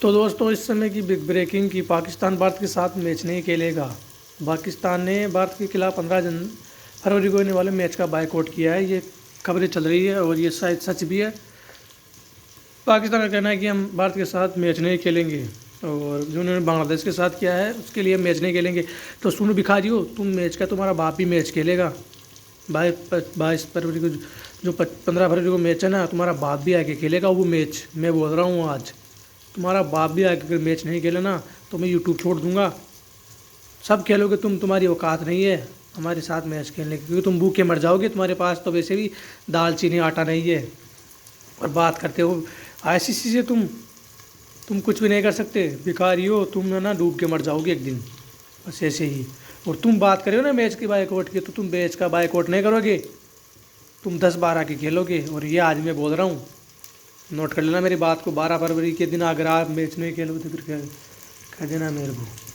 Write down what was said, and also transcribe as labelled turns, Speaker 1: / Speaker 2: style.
Speaker 1: तो दोस्तों, इस समय की बिग ब्रेकिंग की पाकिस्तान भारत के साथ मैच नहीं खेलेगा। पाकिस्तान ने भारत के खिलाफ 15 फरवरी को होने वाले मैच का बायकॉट किया है। ये खबरें चल रही है और ये शायद सच भी है। पाकिस्तान का कहना है कि हम भारत के साथ मैच नहीं खेलेंगे और जो उन्होंने बांग्लादेश के साथ किया है उसके लिए मैच नहीं खेलेंगे। तो सुनो भिखारी हो, तुम मैच का तुम्हारा बाप भी मैच खेलेगा। 22 फरवरी को जो 15 फरवरी को मैच है ना, तुम्हारा बाप भी आके खेलेगा वो मैच। मैं बोल रहा हूँ आज तुम्हारा बाप भी आके अगर मैच नहीं खेले ना तो मैं यूट्यूब छोड़ दूंगा। सब खेलोगे तुम, तुम्हारी औकात नहीं है हमारे साथ मैच खेलने की, क्योंकि तुम भूखे मर जाओगे। तुम्हारे पास तो वैसे भी दाल चीनी आटा नहीं है और बात करते हो आईसीसी से। तुम कुछ भी नहीं कर सकते। भिखारी हो तुम, है ना, डूब के मर जाओगे एक दिन, बस ऐसे ही। और तुम बात करो ना मैच की बायकॉट की, तो तुम मैच का बायकॉट नहीं करोगे, तुम 10-12 के खेलोगे। और ये आज मैं बोल रहा हूँ, नोट कर लेना मेरी बात को। 12 फरवरी के दिन अगर आप मैच नहीं खेलोगे तो फिर कह देना मेरे को।